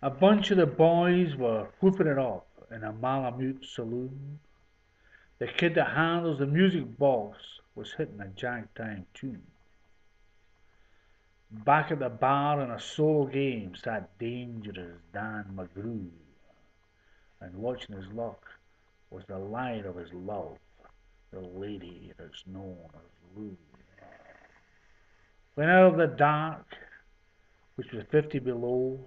A bunch of the boys were whooping it up in a Malamute saloon. The kid that handles the music box was hitting a jack time tune. Back at the bar in a solo game sat dangerous Dan Mcgroo, and watching his luck was the light of his love, the lady that's known as Lou. When out of the dark, which was 50 below,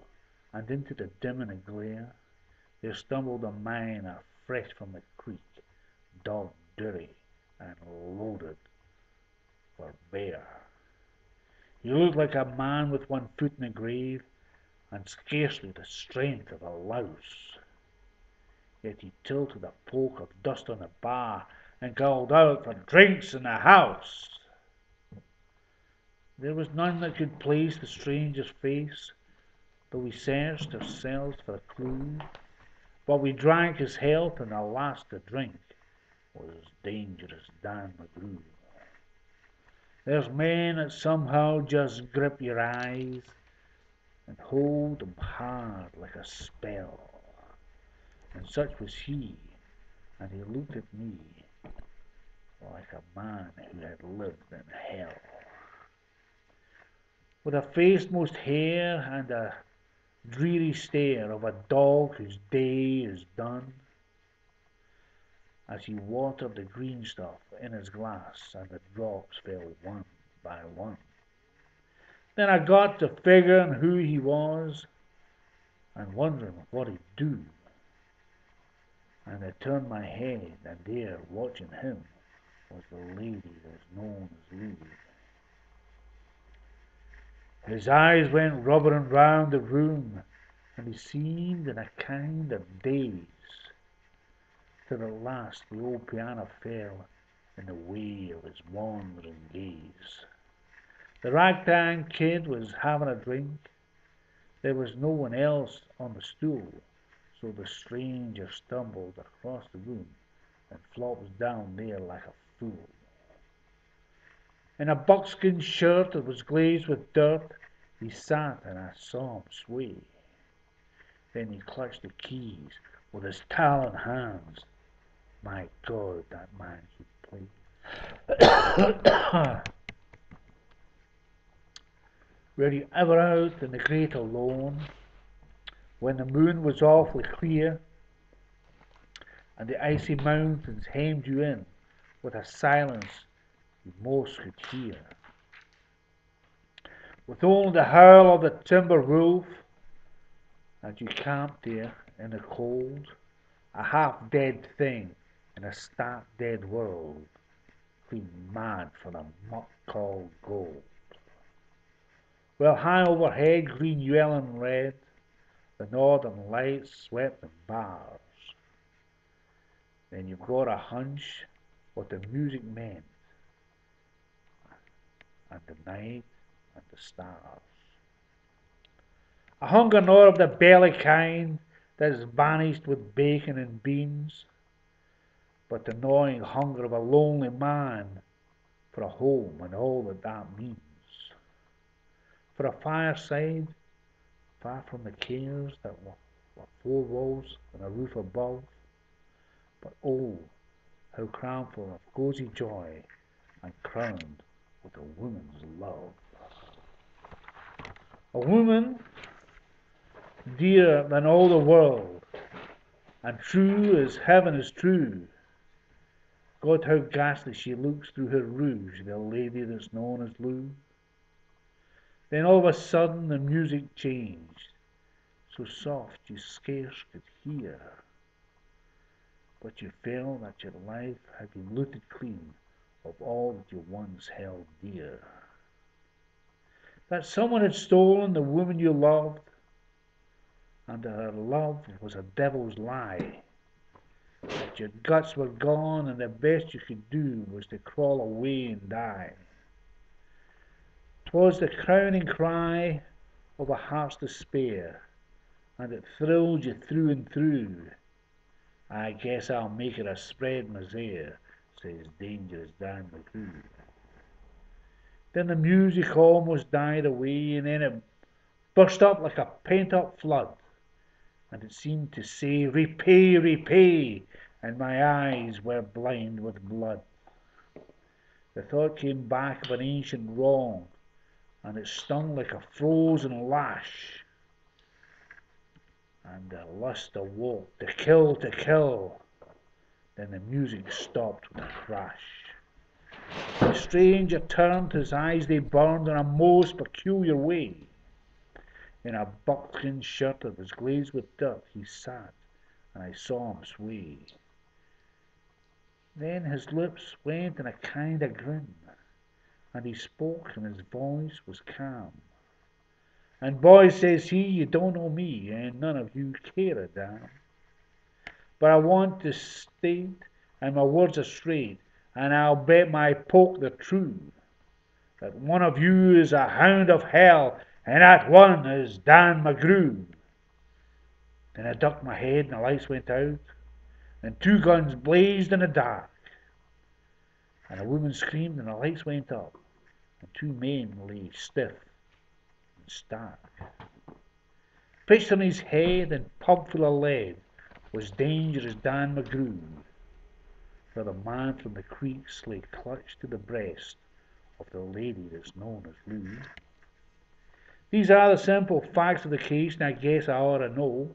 and into the dim and the glare, there stumbled a miner fresh from the creek, dog dirty and loaded for bear. He looked like a man with one foot in the grave, and scarcely the strength of a louse. Yet he tilted a poke of dust on the bar, and called out for drinks in the house. There was none that could place the stranger's face, though we searched ourselves for a clue. But we drank his health, and the last to drink was dangerous Dan Mcgroo. There's men that somehow just grip your eyes and hold them hard like a spell, and such was he, and he looked at me like a man who had lived in hell. With a face most hair and a dreary stare of a dog whose day is done, as he watered the green stuff in his glass and the drops fell one by one. Then I got to figuring who he was and wondering what he'd do. And I turned my head, and there, watching him, was the lady that's known as Lou. His eyes went rubbering round the room, and he seemed in a kind of daze, till at last the old piano fell in the way of his wandering gaze. The ragtag kid was having a drink. There was no one else on the stool, so the stranger stumbled across the room and flopped down there like a fool. In a buckskin shirt that was glazed with dirt, he sat and I saw him sway. Then he clutched the keys with his talon hands. My God, that man could play. Were you ever out in the great alone, when the moon was awfully clear, and the icy mountains hemmed you in with a silence you most could hear, with only the howl of the timber wolf, and you camped there in the cold, a half-dead thing in a stark-dead world, clean mad for the muck called gold? Well, high overhead, green, yellow, and red, the northern lights swept in bars. Then you've got a hunch what the music meant, and the night, and the stars. A hunger not of the belly kind that is vanished with bacon and beans, but the gnawing hunger of a lonely man for a home and all that that means. For a fireside, far from the cares that were four walls and a roof above, but oh, how crownful of cozy joy and crowned with a woman's love. A woman dearer than all the world, and true as heaven is true. God, how ghastly she looks through her rouge, the lady that's known as Lou. Then all of a sudden the music changed, so soft you scarce could hear. But you felt that your life had been looted clean of all that you once held dear. That someone had stolen the woman you loved, and that her love was a devil's lie. That your guts were gone, and the best you could do was to crawl away and die. 'Twas the crowning cry of a heart's despair, and it thrilled you through and through. I guess I'll make it a spread misere, says dangerous Dan Mcgroo. Then the music almost died away, and then it burst up like a pent-up flood. and it seemed to say, "Repay, repay," and my eyes were blind with blood. The thought came back of an ancient wrong, and it stung like a frozen lash. And the lust awoke, to kill, to kill. Then the music stopped with a crash. The stranger turned, his eyes they burned in a most peculiar way. In a buckskin shirt that was glazed with dirt he sat, and I saw him sway. Then his lips went in a kind of grin, and he spoke, and his voice was calm. "And boys," says he, "you don't know me, and none of you care a damn. But I want to state, and my words are straight, and I'll bet my poke they're true, that one of you is a hound of hell, and that one is Dan Mcgroo." Then I ducked my head, and the lights went out, and two guns blazed in the dark, and a woman screamed, and the lights went up, and two men lay stiff and stark. Pitched on his head and pump full of lead was dangerous Dan Mcgroo, for the man from the creeks lay clutched to the breast of the lady that's known as Lou. These are the simple facts of the case, and I guess I ought to know.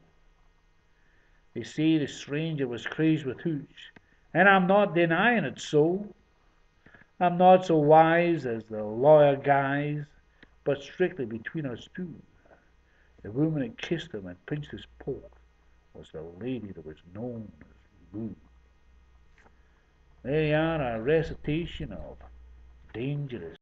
They say the stranger was crazed with hooch, and I'm not denying it so. I'm not so wise as the lawyer guys, but strictly between us two, the woman that kissed him and pinched his poke was the lady that was known as Lou. There you are, a recitation of dangerous